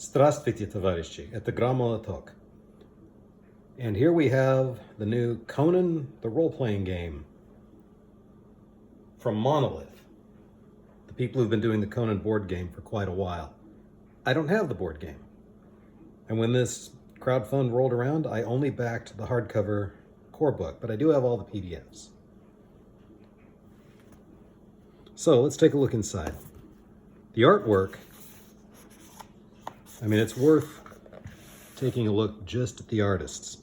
Здравствуйте, товарищи. Это Monolith. And here we have the new Conan the Role-Playing game from Monolith, the people who've been doing the Conan board game for quite a while. I don't have the board game. And when this crowdfund rolled around, I only backed the hardcover core book, but I do have all the PDFs. So let's take a look inside. The artwork, I mean, it's worth taking a look just at the artists.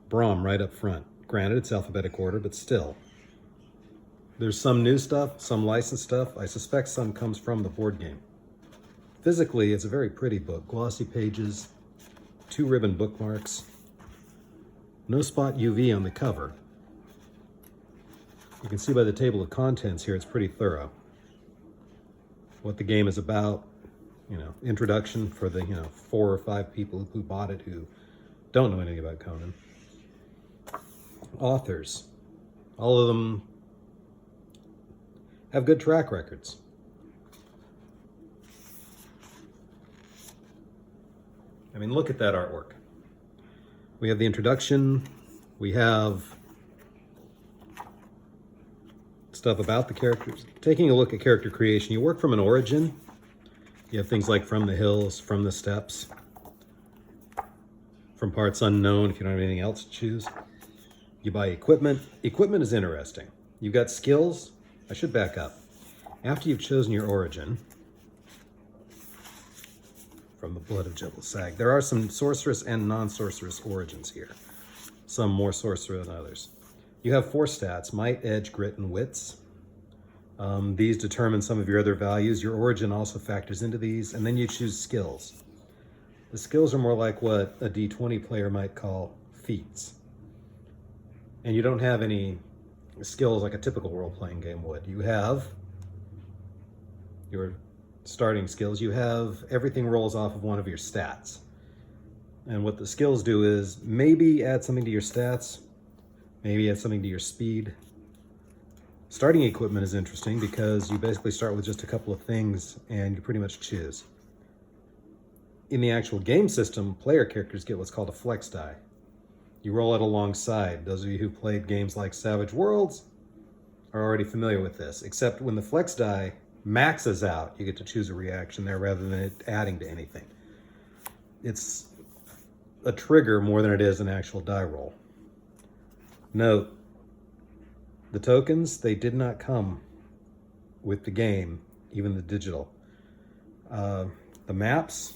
Brahm right up front. Granted, it's alphabetic order, but still. There's some new stuff, some licensed stuff. I suspect some comes from the board game. Physically, it's a very pretty book. Glossy pages, 2 ribbon bookmarks. No spot UV on the cover. You can see by the table of contents here, it's pretty thorough. What the game is about, introduction for the, 4 or 5 people who bought it who don't know anything about Conan. Authors. All of them have good track records. I mean, look at that artwork. We have the introduction. We have stuff about the characters. Taking a look at character creation, you work from an origin. You have things like from the hills, from the steppes, from parts unknown if you don't have anything else to choose. You buy equipment. Equipment is interesting. You've got skills. I should back up. After you've chosen your origin, from the blood of Jebel Sag, there are some sorceress and non-sorceress origins here. Some more sorcerer than others. You have 4 stats: might, edge, grit, and wits. These determine some of your other values. Your origin also factors into these, and then you choose skills. The skills are more like what a D20 player might call feats. And you don't have any skills like a typical role-playing game would. You have your starting skills. You have everything rolls off of one of your stats. And what the skills do is maybe add something to your stats, maybe add something to your speed. Starting equipment is interesting because you basically start with just a couple of things and you pretty much choose. In the actual game system, player characters get what's called a flex die. You roll it alongside. Those of you who played games like Savage Worlds are already familiar with this, except when the flex die maxes out, you get to choose a reaction there rather than it adding to anything. It's a trigger more than it is an actual die roll. Note, the tokens, they did not come with the game, even the digital. The maps,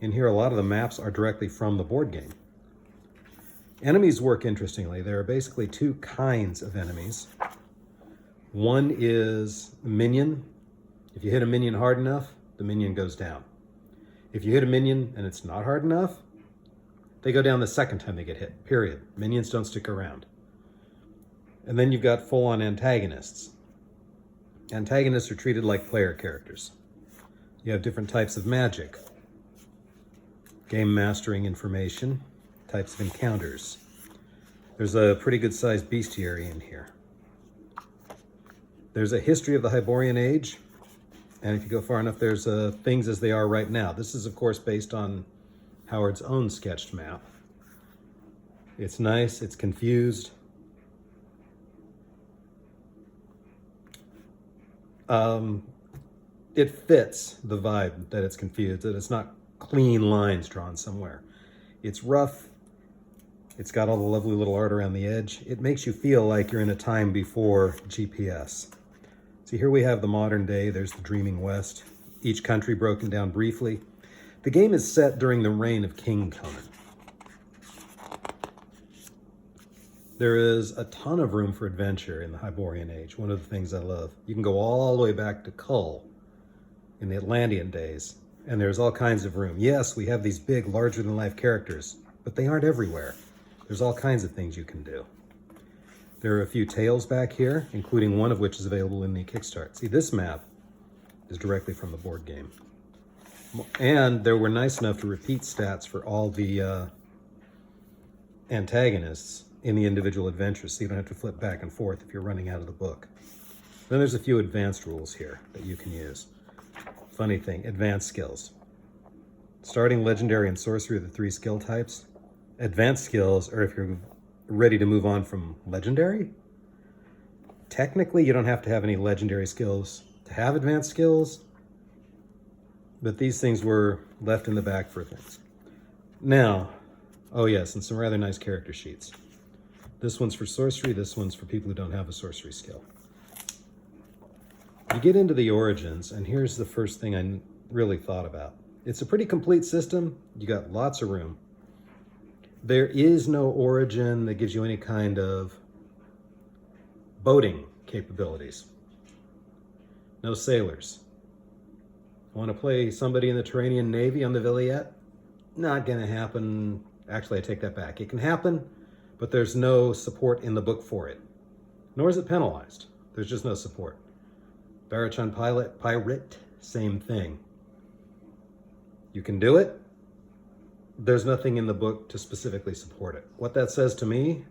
in here a lot of the maps are directly from the board game. Enemies work interestingly. There are basically 2 kinds of enemies. One is a minion. If you hit a minion hard enough, the minion goes down. If you hit a minion and it's not hard enough, they go down the second time they get hit, period. Minions don't stick around. And then you've got full-on antagonists. Antagonists are treated like player characters. You have different types of magic. Game mastering information, types of encounters. There's a pretty good-sized bestiary in here. There's a history of the Hyborian Age, and if you go far enough, there's things as they are right now. This is, of course, based on Howard's own sketched map. It's nice, it's confused. It fits the vibe that it's confused, that it's not clean lines drawn somewhere. It's rough. It's got all the lovely little art around the edge. It makes you feel like you're in a time before GPS. So here we have the modern day. There's the Dreaming West. Each country broken down briefly. The game is set during the reign of King Conan. There is a ton of room for adventure in the Hyborian Age. One of the things I love. You can go all the way back to Kull in the Atlantean days, and there's all kinds of room. Yes, we have these big, larger-than-life characters, but they aren't everywhere. There's all kinds of things you can do. There are a few tales back here, including one of which is available in the Kickstart. See, this map is directly from the board game. And they were nice enough to repeat stats for all the antagonists in the individual adventures, so you don't have to flip back and forth if you're running out of the book. Then there's a few advanced rules here that you can use. Funny thing, advanced skills. Starting, legendary, and sorcery are the 3 skill types. Advanced skills are if you're ready to move on from legendary. Technically, you don't have to have any legendary skills to have advanced skills, but these things were left in the back for things. Now, oh yes, and some rather nice character sheets. This one's for sorcery, this one's for people who don't have a sorcery skill. You get into the origins, and here's the first thing I really thought about. It's a pretty complete system. You got lots of room. There is no origin that gives you any kind of boating capabilities. No sailors. Want to play somebody in the Turanian Navy on the Viliette? Not going to happen. Actually, I take that back. It can happen, but there's no support in the book for it. Nor is it penalized. There's just no support. Barachon Pirate, same thing. You can do it. There's nothing in the book to specifically support it. What that says to me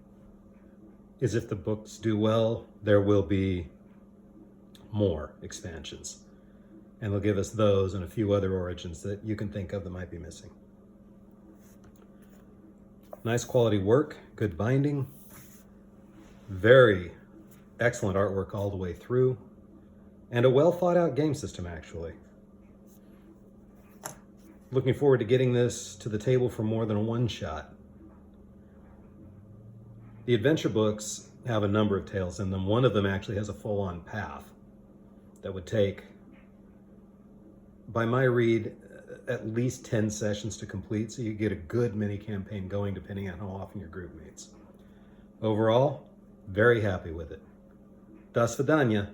is if the books do well, there will be more expansions. And they'll give us those and a few other origins that you can think of that might be missing. Nice quality work, good binding, very excellent artwork all the way through, and a well thought out game system actually. Looking forward to getting this to the table for more than a one-shot. The adventure books have a number of tales in them. One of them actually has a full-on path that would take, by my read, at least 10 sessions to complete, so you get a good mini campaign going depending on how often your group meets. Overall, very happy with it. Das Vidania.